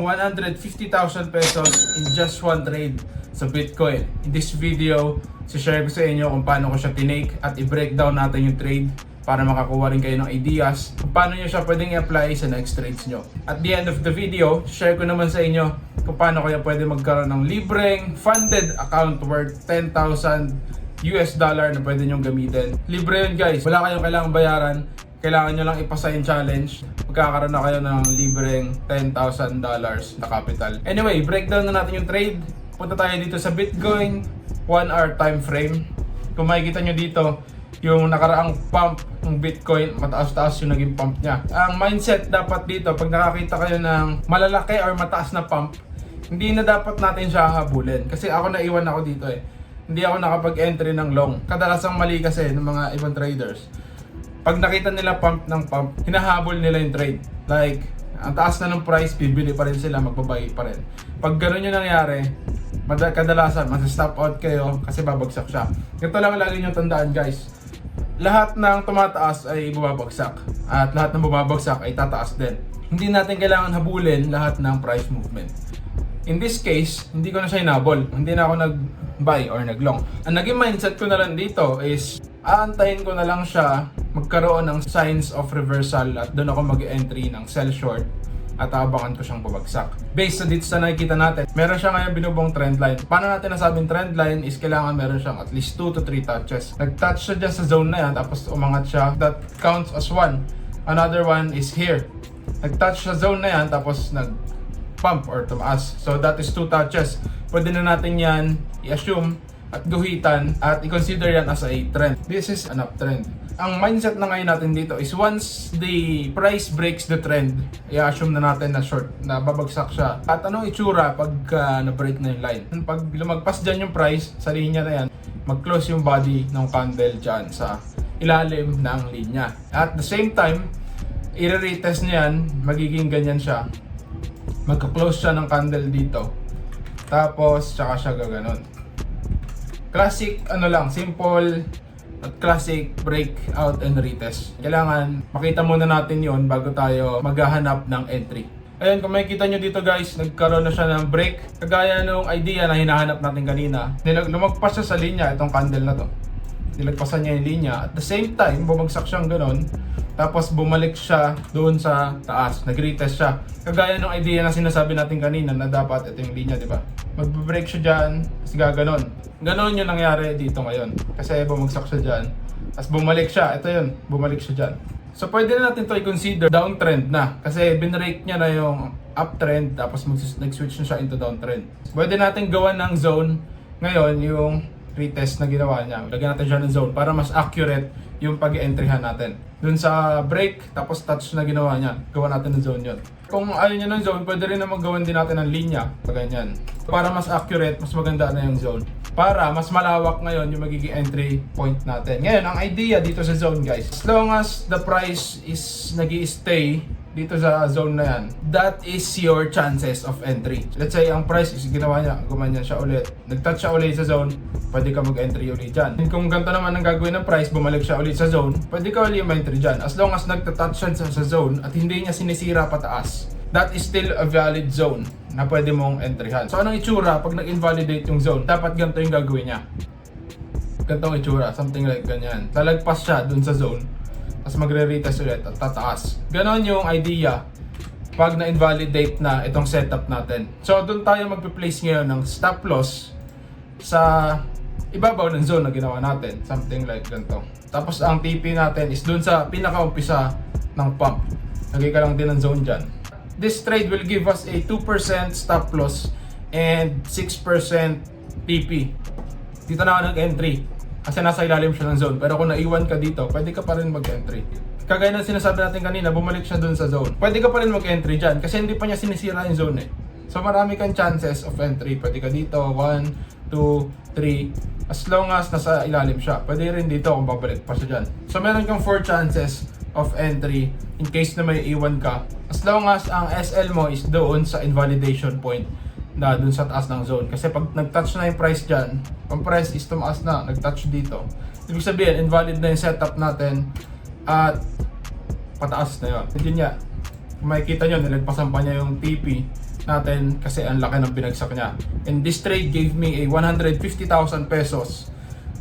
150,000 pesos in just one trade sa Bitcoin. In this video, share ko sa inyo kung paano ko siya tinake at i-breakdown natin yung trade para makakuha rin kayo ng ideas kung paano nyo siya pwedeng i-apply sa next trades nyo. At the end of the video, share ko naman sa inyo kung paano kaya pwede magkaroon ng libreng funded account worth $10,000 na pwede nyong gamitin. Libre yun guys, wala kayong kailangang bayaran. Kailangan nyo lang ipasa yung challenge. Magkakaroon na kayo ng libreng $10,000 na capital. Anyway, breakdown na natin yung trade. Punta tayo dito sa Bitcoin 1 hour time frame. Kung makikita nyo dito, yung nakaraang pump ng Bitcoin, mataas-taas yung naging pump niya. Ang mindset dapat dito, pag nakakita kayo ng malalaki or mataas na pump, hindi na dapat natin siya habulin. Kasi ako naiwan ako dito eh. Hindi ako nakapag-entry ng long. Kadalasang mali kasi ng mga ibang traders. Pag nakita nila pump ng pump, hinahabol nila yung trade. Like, ang taas na ng price, bibili pa rin sila, magbabayad pa rin. Pag ganun yung nangyari, kadalasan, masa-stop out kayo kasi babagsak siya. Ito lang lagi nyo tandaan guys. Lahat ng tumataas ay bumabagsak. At lahat ng bumabagsak ay tataas din. Hindi natin kailangan habulin lahat ng price movement. In this case, hindi ko na siya hinabol. Hindi na ako nag-buy or nag-long. Ang naging mindset ko na lang dito is, aantayin ko na lang siya magkaroon ng signs of reversal at doon ako mag-entry ng sell short at abangan ko siyang bumagsak. Based sa dito sa nakikita natin, meron siya ngayon binubong trendline. Paano natin nasabing trendline is kailangan meron siyang at least 2 to 3 touches. Nag-touch siya dyan sa zone na yan, tapos umangat siya. That counts as 1. Another one is here. Nag-touch sa zone na yan, tapos nag-pump or tumaas. So that is 2 touches. Pwede na natin yan i-assume at guhitan at i-consider yan as a trend. This is an uptrend. Ang mindset na ngayon natin dito is once the price breaks the trend, i-assume na natin na short, na babagsak siya. At anong itsura pag na-break na yung line? Pag lumagpas dyan yung price sa linya na yan, mag-close yung body ng candle dyan sa ilalim ng linya. At the same time, i-retest niya yan, magiging ganyan siya. Magka-close siya ng candle dito. Tapos, tsaka siya gaganon. Classic, simple at classic breakout and retest. Kailangan makita muna natin yon bago tayo maghahanap ng entry. Ayun, kung makikita nyo dito guys, nagkaroon na siya ng break. Kagaya nung idea na hinahanap natin kanina. Lumagpas siya sa linya, itong candle na to. Nilagpasan niya yung linya. At the same time, bumagsak siyang ganon. Tapos bumalik siya doon sa taas. Nag-retest siya. Kagaya nung idea na sinasabi natin kanina na dapat ito yung linya, di ba? Mag-break siya dyan, tapos gaganon. Ganon yung nangyari dito ngayon. Kasi bumagsak siya dyan, tapos bumalik siya. Ito yun, bumalik siya dyan. So pwede na natin ito i-consider downtrend na. Kasi binrake niya na yung uptrend, tapos nag-switch na siya into downtrend. Pwede natin gawan ng zone ngayon yung retest na ginawa niya. Lagyan natin siya ng zone para mas accurate yung pag-entryhan natin. Dun sa break, tapos touch na ginawa niya, gawa natin ng zone yun. Kung ayaw niya ng zone, pwede rin naman gawan din natin ng linya, ganyan. Para mas accurate, mas maganda na yung zone. Para mas malawak ngayon yung magiging entry point natin. Ngayon, ang idea dito sa zone guys, as long as the price is nag-i-stay dito sa zone na yan, that is your chances of entry. Let's say ang price is ginawa niya, gumanyan siya ulit, nag-touch siya ulit sa zone, pwede ka mag-entry ulit dyan. And kung ganito naman ang gagawin ng price, bumalik siya ulit sa zone, pwede ka ulit mag-entry dyan. As long as nagta-touch siya sa zone at hindi niya sinisira pataas, that is still a valid zone na pwede mong entryhan. So anong itsura pag nag-invalidate yung zone? Dapat ganito yung gagawin niya. Ganitong itsura, something like ganyan. Lalagpas siya dun sa zone, tapos magre-retest ulit at tataas. Ganon yung idea pag na-invalidate na itong setup natin. So doon tayo magpe-place ngayon ng stop loss sa ibabaw ng zone na ginawa natin. Something like ganito. Tapos ang TP natin is doon sa pinaka-umpisa ng pump. Lagay ka lang din ng zone dyan. This trade will give us a 2% stop loss and 6% TP. Dito na ako nag-entry kasi nasa ilalim siya ng zone. Pero kung naiwan ka dito, pwede ka pa rin mag-entry. Kagaya ng sinasabi natin kanina, bumalik siya dun sa zone. Pwede ka pa rin mag-entry dyan kasi hindi pa niya sinisira yung zone eh. So marami kang chances of entry. Pwede ka dito, 1, 2, 3. As long as nasa ilalim siya. Pwede rin dito kung babalik pa siya dyan. So meron kang 4 chances of entry in case na may iwan ka. As long as ang SL mo is doon sa invalidation point na dun sa taas ng zone. Kasi pag nag-touch na yung price dyan, ang price is tumaas na, nag-touch dito. Ibig sabihin, invalid na yung setup natin at pataas na yun. Yun nga, kung makikita nyo, nilagpasan pa niya yung TP natin kasi ang laki ng binagsak niya. And this trade gave me a 150,000 pesos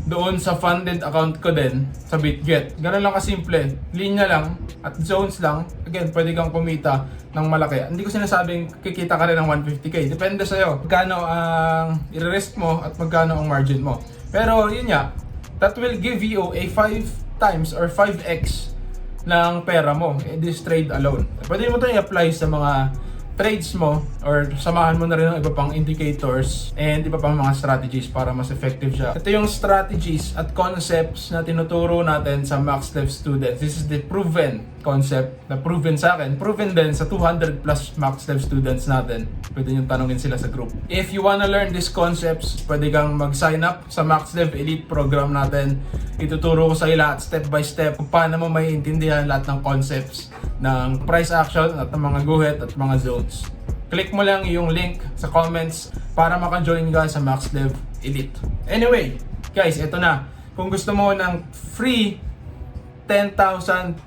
doon sa funded account ko din sa BitGet. Ganun lang kasimple. Linya lang at zones lang. Again, pwede kang kumita ng malaki. Hindi ko sinasabing kikita ka rin ng 150k. Depende sa'yo. Magkano ang i-risk mo at magkano ang margin mo. Pero yun nga, that will give you a 5 times or 5x ng pera mo in this trade alone. Pwede mo ito i-apply sa mga trades mo or samahan mo na rin ng iba pang indicators and iba pang mga strategies para mas effective siya. Ito yung strategies at concepts na tinuturo natin sa MaxDev students. This is the proven concept na proven sa akin, proven din sa 200 plus MaxDev students natin. Pwede nyo tanungin sila sa group. If you wanna learn these concepts, pwede kang mag-sign up sa MaxDev Elite program natin. Ituturo ko sa iyo lahat step by step kung paano mo maiintindihan lahat ng concepts ng price action at ng mga guhit at mga zones. Click mo lang yung link sa comments para maka-join ka sa MaxDev Elite. Anyway, guys, ito na. Kung gusto mo ng free $10,000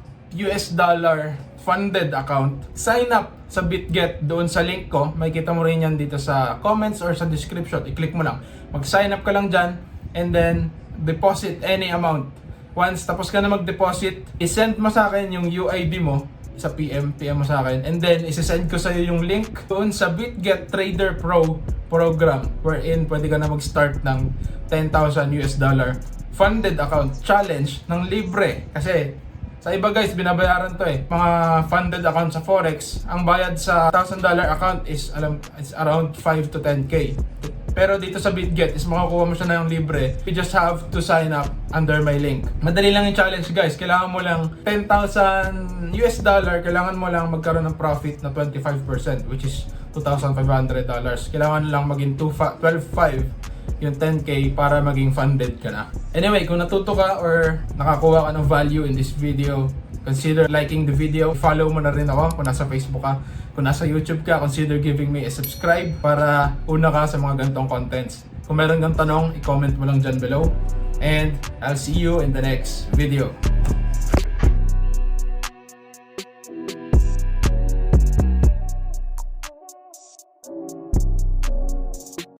funded account, sign up sa BitGet doon sa link ko. Makikita mo rin yan dito sa comments or sa description. I-click mo lang. Mag-sign up ka lang dyan and then deposit any amount. Once tapos ka na mag-deposit, isend mo sa akin yung UID mo sa PM mo sa akin, and then isesend ko sa iyo yung link doon sa BitGet Trader Pro program wherein pwede ka na mag-start ng $10,000 funded account challenge ng libre. Kasi sa iba guys, binabayaran to mga funded account sa Forex. Ang bayad sa $1,000 account is around 5 to 10k. Pero dito sa BitGet is makakuha mo siya na yung libre. You just have to sign up under my link. Madali lang yung challenge guys. Kailangan mo lang $10,000. Kailangan mo lang magkaroon ng profit na 25%, which is $2,500. Kailangan lang maging 12.5 yung 10k para maging funded ka na. Anyway, kung natuto ka or nakakuha ka ng value in this video, consider liking the video. Follow mo na rin ako kung nasa Facebook ka. Kung nasa YouTube ka, consider giving me a subscribe para una ka sa mga ganitong contents. Kung meron kang tanong, i-comment mo lang dyan below. And I'll see you in the next video.